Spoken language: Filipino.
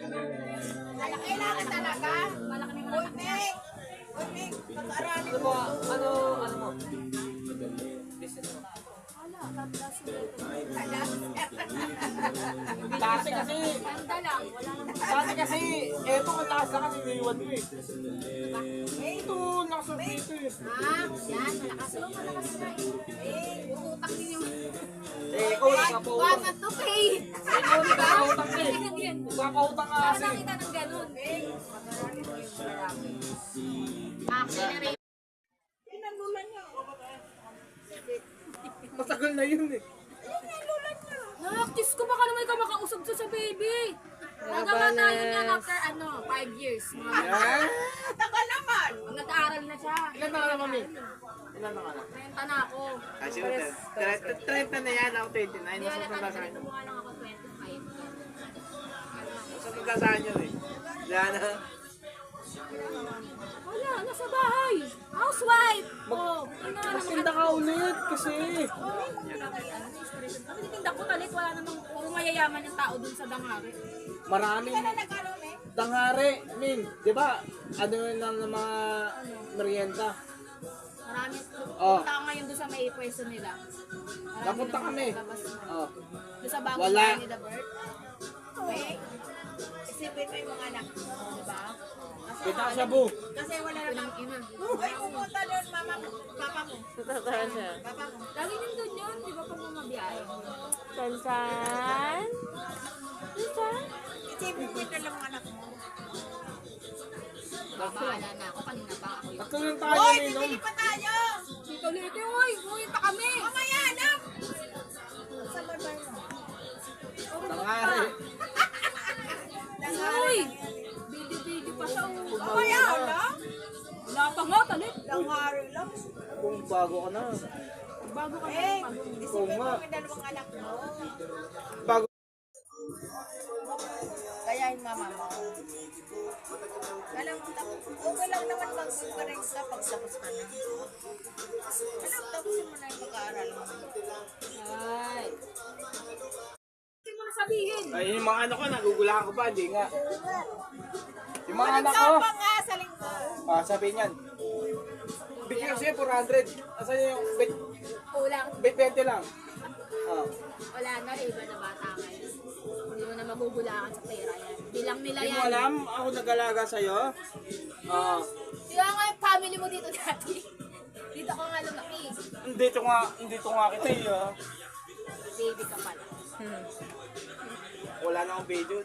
Kailangan talaga. Malaki na malaki. Uy, pag-aralin mo. Ano mo? Business mo? Dati kasi, Ganda lang. Wala namang dati kasi, eto ang taas na kasi iniwan mo eh. Ito, nakasok dito eh. Yan, malakas mo, malakas na utak din yung... Ikaw, nakapautang. Wanted to pay. Ikaw, nakapautang eh. Nakapautang ka kasi. Parang kita ng ganun. Accelerate. Matagal na yun eh. Nakaktis ko, baka naman ikaw makausap sa baby. Nagawa tayo niya after 5 years. Tagal naman. Nag-aaral na siya. Ilan na ka na, mami? Ilan na ka na? 30 na ako. Ay, sino 30 na yan, ako 29. Hindi, Nasa wala tanda sa ka. akin. Mukha lang ako 25. Nasa tanda sa akin yun eh. Wala na. Wala, nasa bahay. Housewife. Magtinda ka ulit kasi. Tinitinda ko talit, wala namang puro mayayaman yung tao dun sa Dangari. Maraming tangare, Min. Di ba? Ano lang ng mga merienda? Marami. Oh. Punta ako ngayon doon sa may pwesto nila. Napunta kami. Oh. Doon sa bagong Wala. bahay ni The Bird. Okay? Isipin mo yung mga anak mo, di ba? Kita sa bu. Kasi wala namang ina. Ay, pumunta doon, mama mo, papa mo. Papa mo. Lagi din doon yun, di ba pag bumabiyahe? Sansan? Sansan? Isipin mo yung dalawang anak mo. Babahala na ako, kanina pa ako yun. Tatlo lang tayo, Minom. pa tayo! Dito ulit, uy! Uy, pa kami! Mamaya, anak! Sa barbay mo. Tangare. Uy! Video-video pa siya. Mamaya, anak! Wala pa nga, talit. Langari lang. Kung bago ka na. Bago ka na. Oo nga. Yung dalawang anak mo. Bago. Kaya yung mama mo. Alam mo, okay lang naman mag-correct ka pag tapos ka na. Alam, tapusin mo na yung pag-aaral mo. Ay. Hindi mo na sabihin. Ay, yung mga anak ko, nagugulahan ko pa. Hindi nga. Yung mga anak ko. Tapang nga sa lingkod. Sabihin yan. Bit kasi 400. Asan yung bit? Kulang. Bit 20 lang. Wala na, iba na bata kayo. Hindi mo na magugulangan sa pera yan. Bilang nila Hindi yan. mo alam, ako nag-alaga sa'yo. Di ba nga yung family mo dito dati? Dito ko nga lumaki. Dito nga kita eh. Baby ka pala. Wala na akong video.